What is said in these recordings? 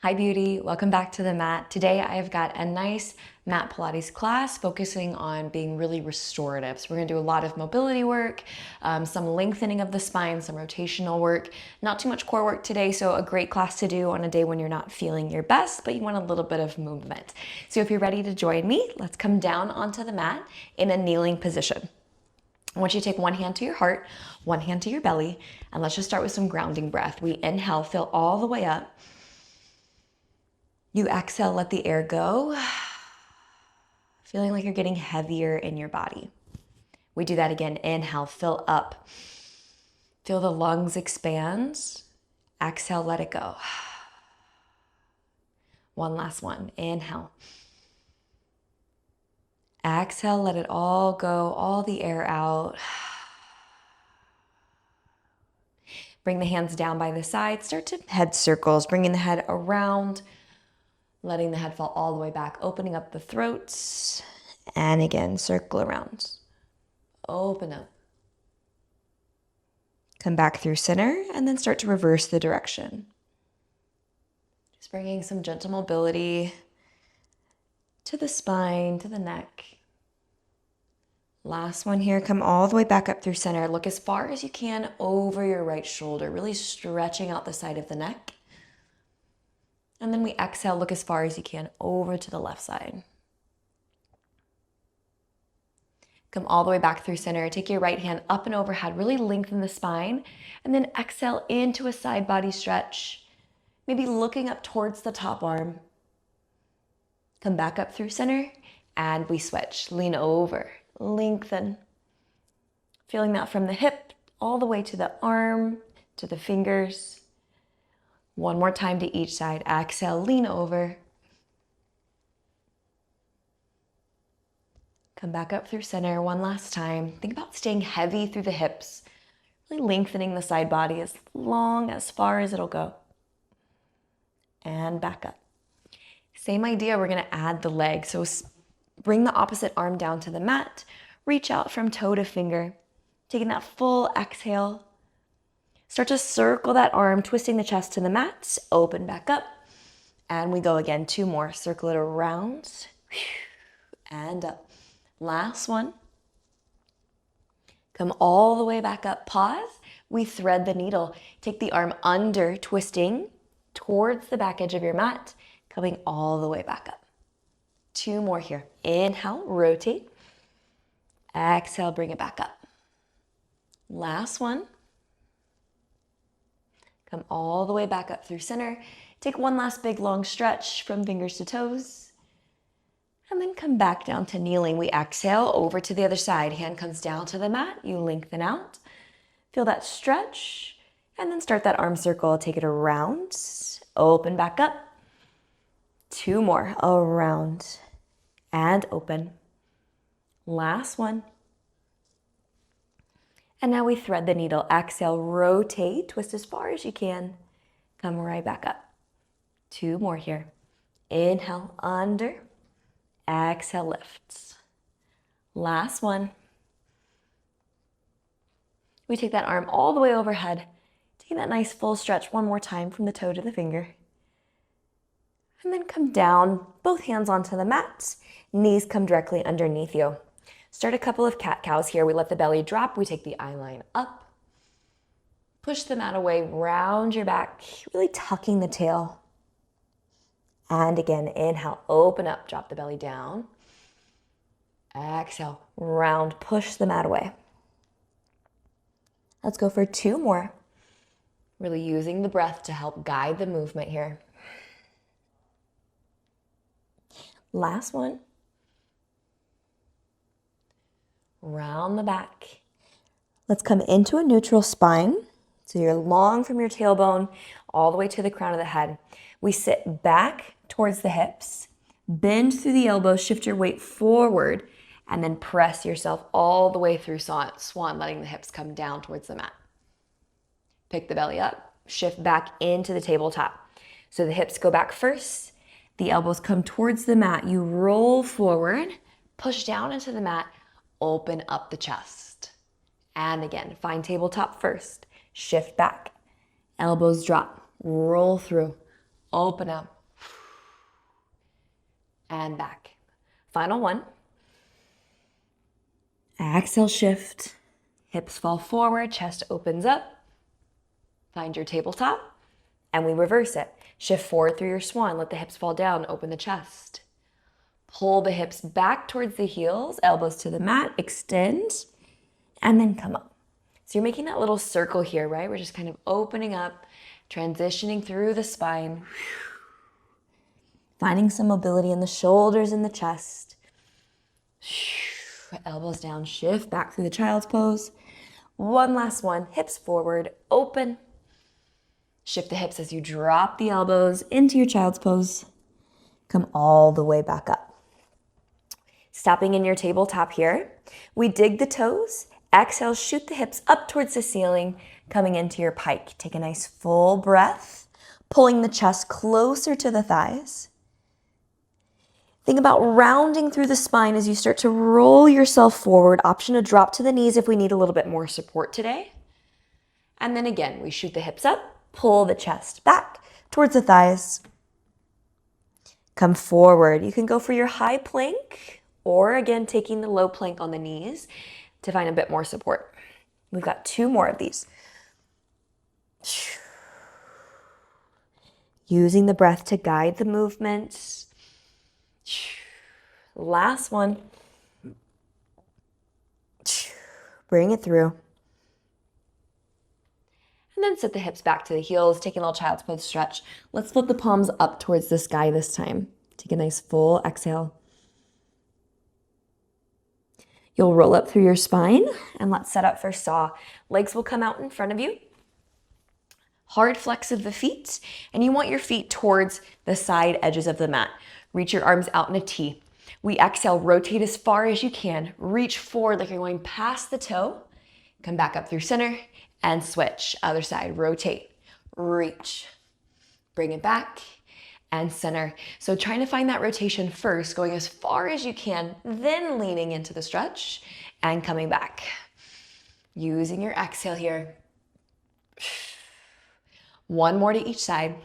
Hi beauty, welcome back to the mat. Today I've got a nice mat Pilates class focusing on being really restorative. So we're gonna do a lot of mobility work, some lengthening of the spine, some rotational work, not too much core work today, so a great class to do on a day when you're not feeling your best, but you want a little bit of movement. So if you're ready to join me, let's come down onto the mat in a kneeling position. I want you to take one hand to your heart, one hand to your belly, and let's just start with some grounding breath. We inhale, fill all the way up. You exhale, let the air go, feeling like you're getting heavier in your body. We do that again. Inhale, fill up. Feel the lungs expand. Exhale, let it go. One last one. Inhale. Exhale, let it all go, all the air out. Bring the hands down by the side. Start to head circles, bringing the head around. Letting the head fall all the way back, opening up the throat, and again, circle around. Open up. Come back through center, and then start to reverse the direction. Just bringing some gentle mobility to the spine, to the neck. Last one here, come all the way back up through center. Look as far as you can over your right shoulder, really stretching out the side of the neck. And then we exhale, look as far as you can over to the left side. Come all the way back through center. Take your right hand up and overhead, really lengthen the spine, and then exhale into a side body stretch, maybe looking up towards the top arm. Come back up through center, and we switch. Lean over, lengthen. Feeling that from the hip all the way to the arm, to the fingers. One more time to each side. Exhale, lean over. Come back up through center one last time. Think about staying heavy through the hips, really lengthening the side body as long, as far as it'll go. And back up. Same idea, we're gonna add the leg. So bring the opposite arm down to the mat. Reach out from toe to finger. Taking that full exhale. Start to circle that arm, twisting the chest to the mat. Open back up. And we go again. Two more. Circle it around. And up. Last one. Come all the way back up. Pause. We thread the needle. Take the arm under, twisting towards the back edge of your mat. Coming all the way back up. Two more here. Inhale, rotate. Exhale, bring it back up. Last one. Come all the way back up through center. Take one last big long stretch from fingers to toes. And then come back down to kneeling. We exhale over to the other side. Hand comes down to the mat. You lengthen out. Feel that stretch. And then start that arm circle. Take it around. Open back up. Two more. Around. And open. Last one. And now we thread the needle. Exhale, rotate, twist as far as you can. Come right back up. Two more here. Inhale, under. Exhale, lifts. Last one. We take that arm all the way overhead. Taking that nice full stretch one more time from the toe to the finger. And then come down, both hands onto the mat. Knees come directly underneath you. Start a couple of cat-cows here. We let the belly drop. We take the eye line up. Push the mat away. Round your back. Really tucking the tail. And again, inhale. Open up. Drop the belly down. Exhale. Round. Push the mat away. Let's go for two more. Really using the breath to help guide the movement here. Last one. Round the back. Let's come into a neutral spine. So you're long from your tailbone all the way to the crown of the head. We sit back towards the hips, bend through the elbows, shift your weight forward, and then press yourself all the way through swan, letting the hips come down towards the mat. Pick the belly up, shift back into the tabletop. So the hips go back first, the elbows come towards the mat. You roll forward, push down into the mat, open up the chest. And again, find tabletop first. Shift back. Elbows drop. Roll through. Open up. and back. Final one. Exhale, shift. Hips fall forward, chest opens up. Find your tabletop, and we reverse it. Shift forward through your swan. Let the hips fall down, open the chest. Pull the hips back towards the heels, elbows to the mat, extend, and then come up. So you're making that little circle here, right? We're just kind of opening up, transitioning through the spine, finding some mobility in the shoulders and the chest. Elbows down, shift back through the child's pose. One last one, hips forward, open. Shift the hips as you drop the elbows into your child's pose. Come all the way back up. Stopping in your tabletop here, we dig the toes. Exhale, shoot the hips up towards the ceiling, coming into your pike. Take a nice full breath, pulling the chest closer to the thighs. Think about rounding through the spine as you start to roll yourself forward. Option to drop to the knees if we need a little bit more support today. And then again, we shoot the hips up, pull the chest back towards the thighs. Come forward. You can go for your high plank, or again, taking the low plank on the knees to find a bit more support. We've got 2 more of these. Using the breath to guide the movement. Last one. Bring it through. And then sit the hips back to the heels, taking a little child's pose stretch. Let's flip the palms up towards the sky this time. Take a nice full exhale. You'll roll up through your spine, and let's set up for saw. Legs will come out in front of you. Hard flex of the feet, and you want your feet towards the side edges of the mat. Reach your arms out in a T. We exhale, rotate as far as you can. Reach forward like you're going past the toe. Come back up through center and switch. Other side, rotate, reach. Bring it back and center. So trying to find that rotation first, going as far as you can, then leaning into the stretch and coming back. Using your exhale here. One more to each side.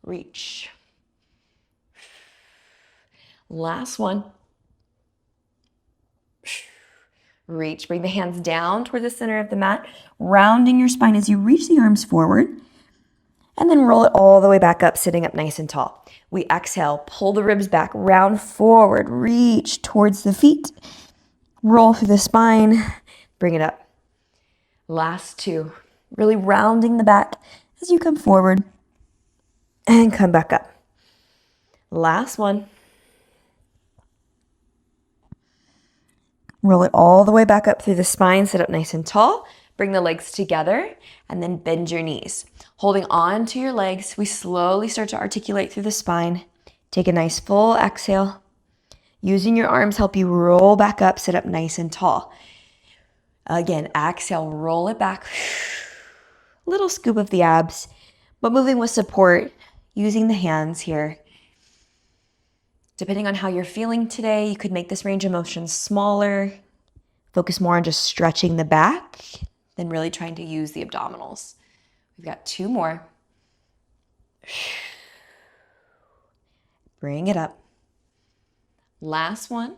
Reach. Last one. Reach. Bring the hands down toward the center of the mat, rounding your spine as you reach the arms forward, and then roll it all the way back up, sitting up nice and tall. We exhale, pull the ribs back, round forward, reach towards the feet, roll through the spine, bring it up. Last 2. Really rounding the back as you come forward and come back up. Last one. Roll it all the way back up through the spine, sit up nice and tall. Bring the legs together and then bend your knees. Holding on to your legs, we slowly start to articulate through the spine. Take a nice full exhale. Using your arms, help you roll back up, sit up nice and tall. Again, exhale, roll it back. Little scoop of the abs, but moving with support, using the hands here. Depending on how you're feeling today, you could make this range of motion smaller. Focus more on just stretching the back than really trying to use the abdominals. We've got 2 more. Bring it up. Last one.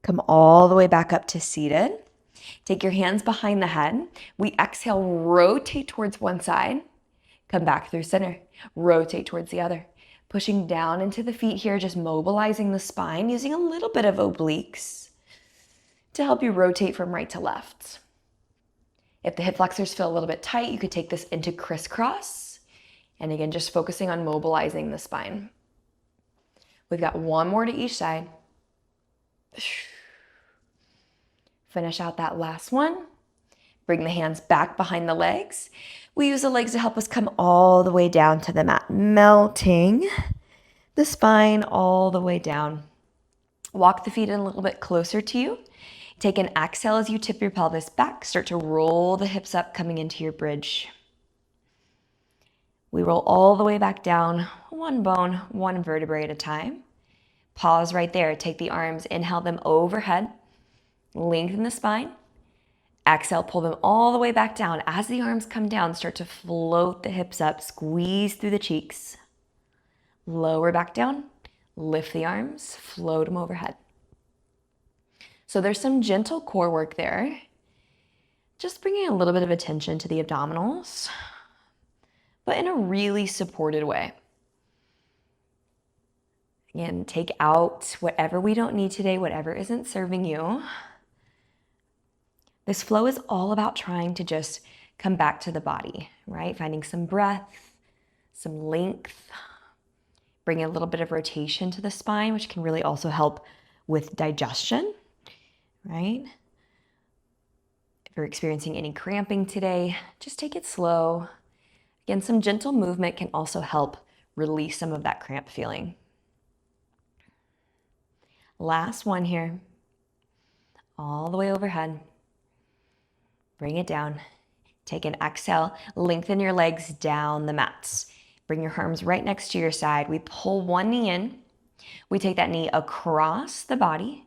Come all the way back up to seated. Take your hands behind the head. We exhale, rotate towards one side. Come back through center. Rotate towards the other. Pushing down into the feet here, just mobilizing the spine, using a little bit of obliques to help you rotate from right to left. If the hip flexors feel a little bit tight, you could take this into crisscross. And again, just focusing on mobilizing the spine. We've got 1 more to each side. Finish out that last one. Bring the hands back behind the legs. We use the legs to help us come all the way down to the mat, melting the spine all the way down. Walk the feet in a little bit closer to you. Take an exhale as you tip your pelvis back. Start to roll the hips up, coming into your bridge. We roll all the way back down, 1 bone, 1 vertebrae at a time. Pause right there. Take the arms, inhale them overhead. Lengthen the spine. Exhale, pull them all the way back down. As the arms come down, start to float the hips up, squeeze through the cheeks. Lower back down, lift the arms, float them overhead. So there's some gentle core work there. Just bringing a little bit of attention to the abdominals, but in a really supported way. Again, take out whatever we don't need today, whatever isn't serving you. This flow is all about trying to just come back to the body, right? Finding some breath, some length, bring a little bit of rotation to the spine, which can really also help with digestion, right? If you're experiencing any cramping today, just take it slow. Again, some gentle movement can also help release some of that cramp feeling. Last one here, all the way overhead. Bring it down. Take an exhale, lengthen your legs down the mats. Bring your arms right next to your side. We pull one knee in. We take that knee across the body.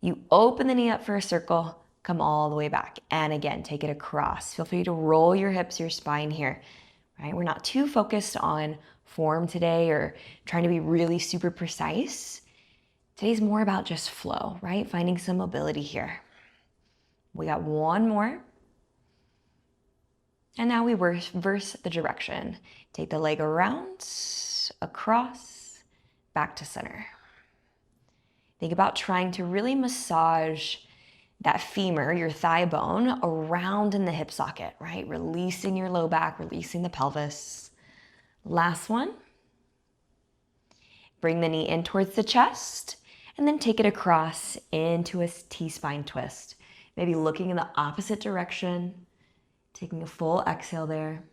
You open the knee up for a circle, come all the way back. And again, take it across. Feel free to roll your hips, your spine here, right? We're not too focused on form today or trying to be really super precise. Today's more about just flow, right? Finding some mobility here. We got one more. And now we reverse the direction. Take the leg around, across, back to center. Think about trying to really massage that femur, your thigh bone, around in the hip socket, right? Releasing your low back, releasing the pelvis. Last one. Bring the knee in towards the chest, and then take it across into a T-spine twist. Maybe looking in the opposite direction. Taking a full exhale there.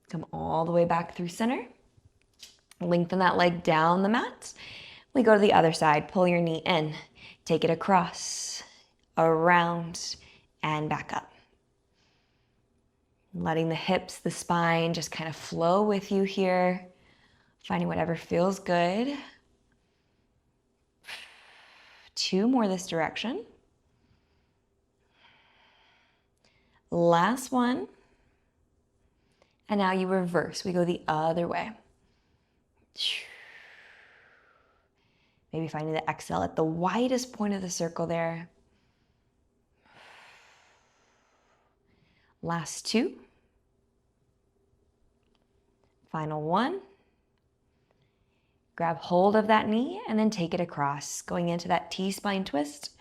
Come all the way back through center. Lengthen that leg down the mat. We go to the other side. Pull your knee in. Take it across, around, and back up. Letting the hips, the spine just kind of flow with you here. Finding whatever feels good. 2 more this direction. Last one. And now you reverse. We go the other way. Maybe finding the exhale at the widest point of the circle there. Last 2. Final one. Grab hold of that knee and then take it across, going into that T-spine twist,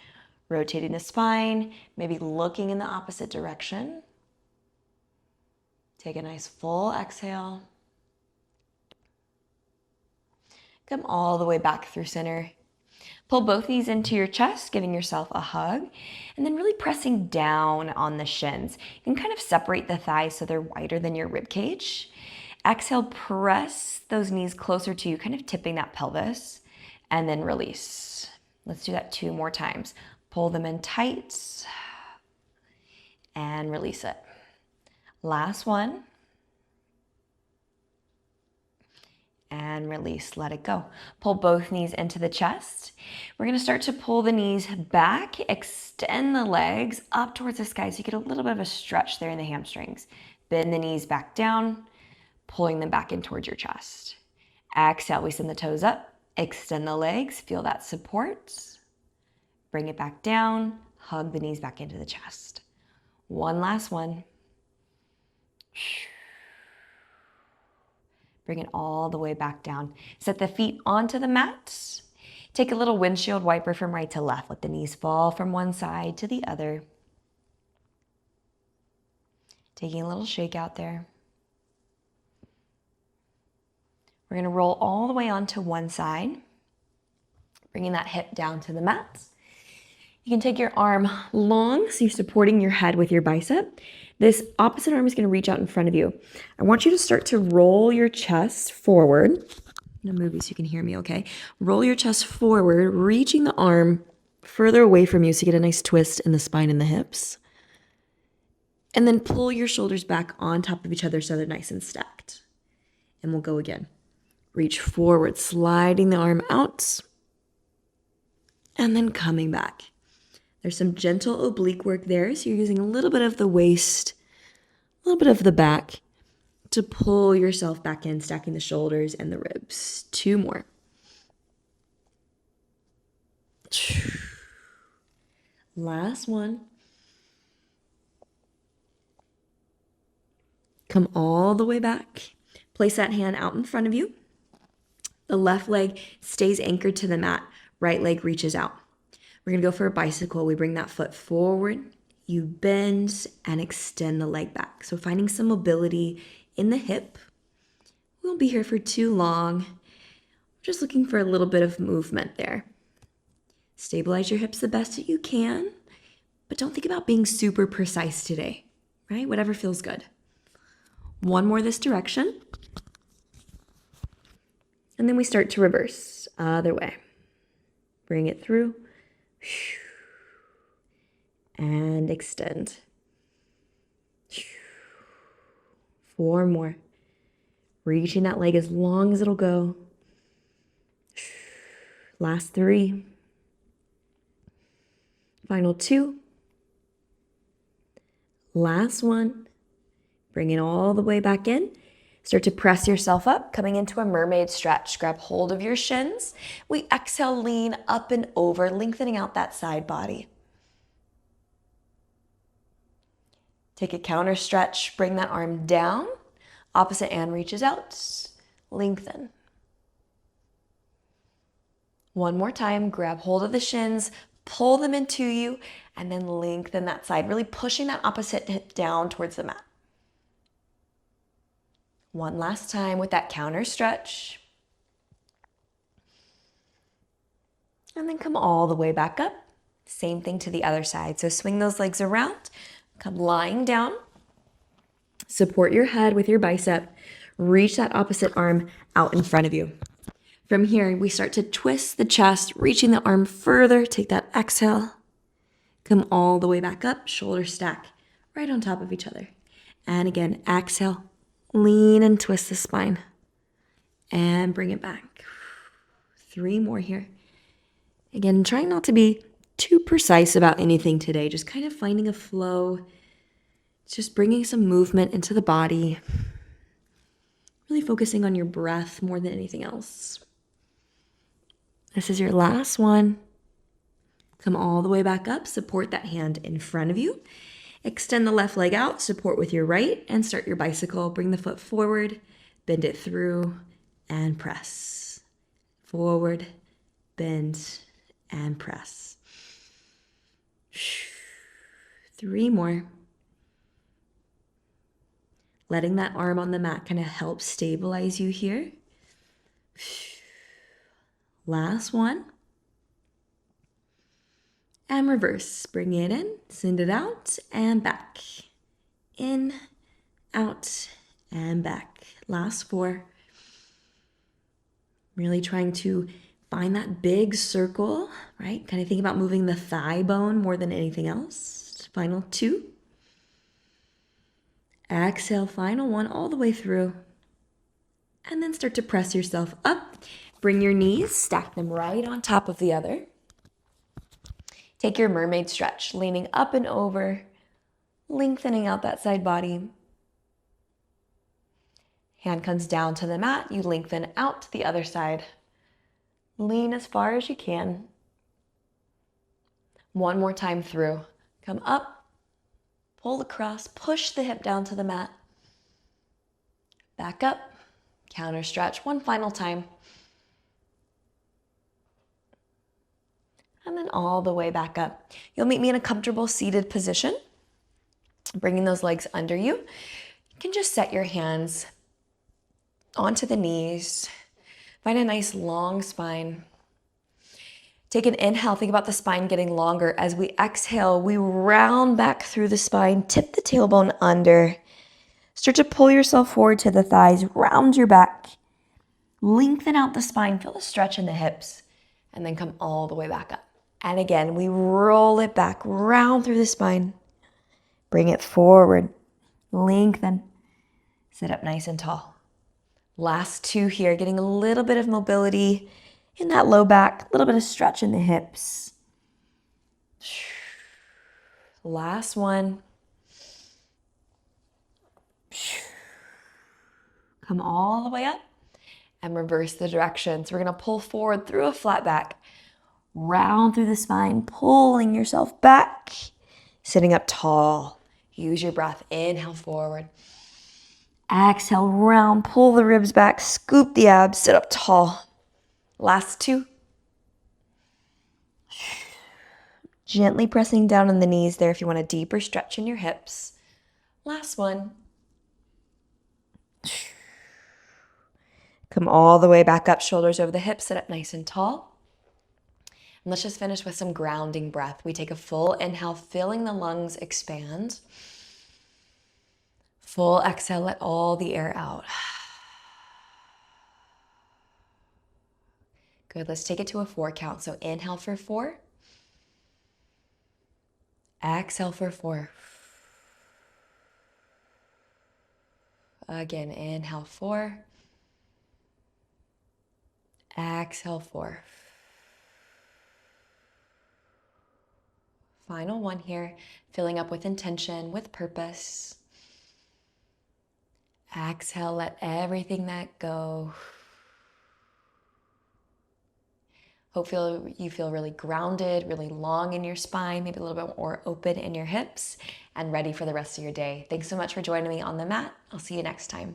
rotating the spine, maybe looking in the opposite direction. Take a nice full exhale. Come all the way back through center. Pull both knees into your chest, giving yourself a hug, and then really pressing down on the shins. You can kind of separate the thighs so they're wider than your rib cage. Exhale, press those knees closer to you, kind of tipping that pelvis, and then release. Let's do that 2 more times. Pull them in tight and release it. Last one. And release, let it go. Pull both knees into the chest. We're gonna start to pull the knees back, extend the legs up towards the sky so you get a little bit of a stretch there in the hamstrings. Bend the knees back down, pulling them back in towards your chest. Exhale, we send the toes up, extend the legs, feel that support. Bring it back down, hug the knees back into the chest. One last one. Bring it all the way back down. Set the feet onto the mat. Take a little windshield wiper from right to left. Let the knees fall from one side to the other. Taking a little shake out there. We're gonna roll all the way onto one side, bringing that hip down to the mat. You can take your arm long, so you're supporting your head with your bicep. This opposite arm is gonna reach out in front of you. I want you to start to roll your chest forward. I'm gonna move you so you can hear me, okay? Roll your chest forward, reaching the arm further away from you so you get a nice twist in the spine and the hips. And then pull your shoulders back on top of each other so they're nice and stacked. And we'll go again. Reach forward, sliding the arm out, and then coming back. There's some gentle oblique work there, so you're using a little bit of the waist, a little bit of the back to pull yourself back in, stacking the shoulders and the ribs. 2 more. Last one. Come all the way back. Place that hand out in front of you. The left leg stays anchored to the mat. Right leg reaches out. We're going to go for a bicycle. We bring that foot forward. You bend and extend the leg back. So finding some mobility in the hip. We won't be here for too long. Just looking for a little bit of movement there. Stabilize your hips the best that you can, but don't think about being super precise today, right? Whatever feels good. 1 more this direction. And then we start to reverse. Other way. Bring it through. And extend. 4 more. Reaching that leg as long as it'll go. Last 3. Final 2. Last 1. Bring it all the way back in. Start to press yourself up, coming into a mermaid stretch. Grab hold of your shins. We exhale, lean up and over, lengthening out that side body. Take a counter stretch, bring that arm down. Opposite hand reaches out, lengthen. 1 more time, grab hold of the shins, pull them into you, and then lengthen that side, really pushing that opposite hip down towards the mat. 1 last time with that counter stretch. And then come all the way back up. Same thing to the other side. So swing those legs around, come lying down. Support your head with your bicep. Reach that opposite arm out in front of you. From here, we start to twist the chest, reaching the arm further. Take that exhale. Come all the way back up, shoulder stack right on top of each other. And again, exhale. Lean and twist the spine. And bring it back. 3 more here. Again, trying not to be too precise about anything today. Just kind of finding a flow. Just bringing some movement into the body. Really focusing on your breath more than anything else. This is your last one. Come all the way back up. Support that hand in front of you. Extend the left leg out, support with your right, and start your bicycle. Bring the foot forward, bend it through, and press. Forward, bend, and press. 3 more. Letting that arm on the mat kind of help stabilize you here. Last one. And reverse. Bring it in, send it out, and back. In, out, and back. Last 4. Really trying to find that big circle, right? Kind of think about moving the thigh bone more than anything else. Final 2. Exhale, final 1 all the way through. And then start to press yourself up. Bring your knees, stack them right on top of the other. Take your mermaid stretch, leaning up and over, lengthening out that side body. Hand comes down to the mat, you lengthen out to the other side. Lean as far as you can. 1 more time through. Come up, pull across, push the hip down to the mat. Back up, counter stretch, 1 final time. And then all the way back up. You'll meet me in a comfortable seated position, bringing those legs under you. You can just set your hands onto the knees. Find a nice long spine. Take an inhale, think about the spine getting longer. As we exhale, we round back through the spine, tip the tailbone under. Start to pull yourself forward to the thighs, round your back. Lengthen out the spine, feel the stretch in the hips, and then come all the way back up. And again, we roll it back, round through the spine. Bring it forward, lengthen. Sit up nice and tall. Last 2 here, getting a little bit of mobility in that low back, a little bit of stretch in the hips. Last 1. Come all the way up and reverse the direction. So we're gonna pull forward through a flat back, round through the spine, pulling yourself back, sitting up tall. Use your breath. Inhale forward. Exhale, round, pull the ribs back, scoop the abs, sit up tall. Last two. Gently pressing down on the knees there if you want a deeper stretch in your hips. Last one. Come all the way back up, shoulders over the hips, sit up nice and tall. And let's just finish with some grounding breath. We take a full inhale, filling the lungs expand. Full exhale, let all the air out. Good, let's take it to a 4 count. So inhale for 4. Exhale for 4. Again, inhale 4. Exhale 4. Final one here, filling up with intention, with purpose. Exhale, let everything that go. Hopefully you feel really grounded, really long in your spine, maybe a little bit more open in your hips, and ready for the rest of your day. Thanks so much for joining me on the mat. I'll see you next time.